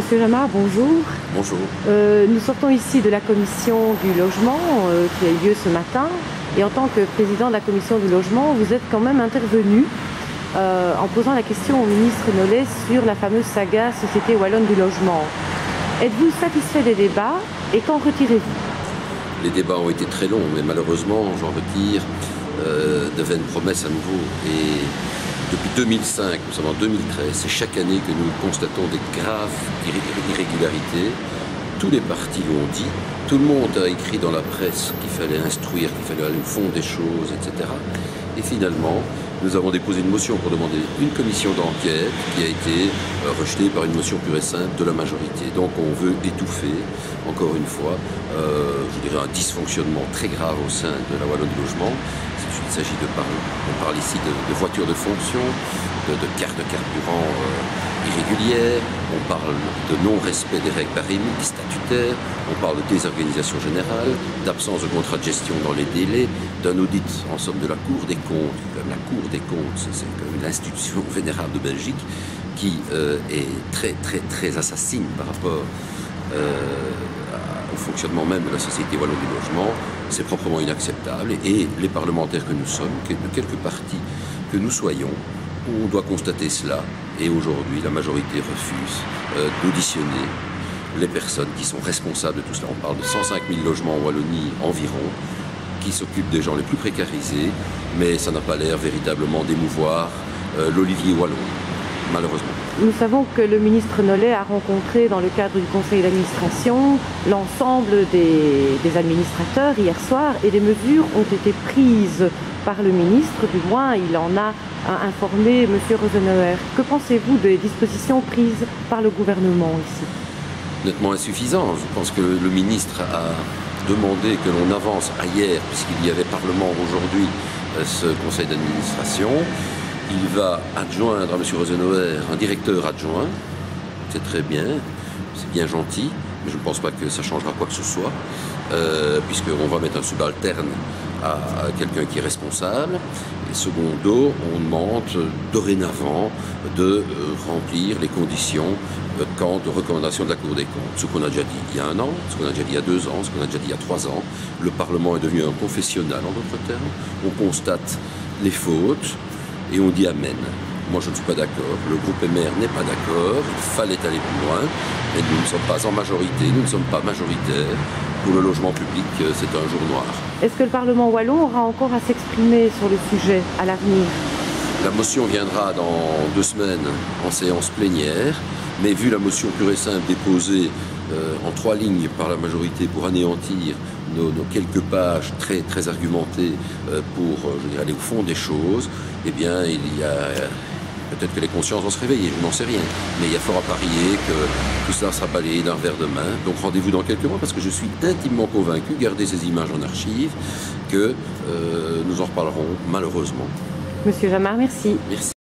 Monsieur Jamard, bonjour. Bonjour. Nous sortons ici de la commission du logement qui a eu lieu ce matin. Et en tant que président de la commission du logement, vous êtes quand même intervenu en posant la question au ministre Nollet sur la fameuse saga Société Wallonne du logement. Êtes-vous satisfait des débats et qu'en retirez-vous? Les débats ont été très longs, mais malheureusement, j'en retire de vaines promesses à nouveau. Et depuis 2005, nous sommes en 2013, c'est chaque année que nous constatons des graves irrégularités. Tous les partis l'ont dit, tout le monde a écrit dans la presse qu'il fallait instruire, qu'il fallait aller au fond des choses, etc. Et finalement, nous avons déposé une motion pour demander une commission d'enquête qui a été rejetée par une motion pure et simple de la majorité. Donc on veut étouffer, encore une fois, je dirais un dysfonctionnement très grave au sein de la Wallonne du logement. Il s'agit on parle ici de voitures de fonction, de cartes de carburant irrégulières, on parle de non-respect des règles barémiques, statutaires, on parle de désorganisation générale, d'absence de contrat de gestion dans les délais, d'un audit en somme de la Cour des comptes. La Cour des comptes, c'est l'institution vénérable de Belgique qui est très assassine par rapport au fonctionnement même de la Société Wallonne du logement. C'est proprement inacceptable et les parlementaires que nous sommes, de quelque parti que nous soyons, on doit constater cela. Et aujourd'hui, la majorité refuse d'auditionner les personnes qui sont responsables de tout cela. On parle de 105 000 logements en Wallonie environ, qui s'occupent des gens les plus précarisés, mais ça n'a pas l'air véritablement d'émouvoir l'Olivier wallon, malheureusement. Nous savons que le ministre Nollet a rencontré dans le cadre du conseil d'administration l'ensemble des administrateurs hier soir et des mesures ont été prises par le ministre, du moins il en a informé M. Rosenauer. Que pensez-vous des dispositions prises par le gouvernement ici? Nettement insuffisant. Je pense que le ministre a demandé que l'on avance ailleurs, puisqu'il y avait Parlement aujourd'hui, ce conseil d'administration. Il va adjoindre à M. Rosenauer un directeur adjoint. C'est très bien, c'est bien gentil, mais je ne pense pas que ça changera quoi que ce soit, puisqu'on va mettre un subalterne à quelqu'un qui est responsable. Et secondo, on demande dorénavant de remplir les conditions de recommandation de la Cour des comptes. Ce qu'on a déjà dit il y a 1 an, ce qu'on a déjà dit il y a 2 ans, ce qu'on a déjà dit il y a 3 ans. Le Parlement est devenu un confessionnal, en d'autres termes. On constate les fautes et on dit amen. Moi, je ne suis pas d'accord. Le groupe MR n'est pas d'accord. Il fallait aller plus loin. Mais nous ne sommes pas en majorité. Nous ne sommes pas majoritaires. Pour le logement public, c'est un jour noir. Est-ce que le Parlement wallon aura encore à s'exprimer sur le sujet à l'avenir? La motion viendra dans 2 semaines en séance plénière. Mais vu la motion pure et simple déposée en 3 lignes par la majorité pour anéantir nos quelques pages très argumentées pour aller au fond des choses, eh bien, peut-être que les consciences vont se réveiller, je n'en sais rien. Mais il y a fort à parier que tout cela sera balayé d'un revers de main. Donc rendez-vous dans quelques mois, parce que je suis intimement convaincu, gardez ces images en archive, que nous en reparlerons malheureusement. Monsieur Jamard, merci. Merci.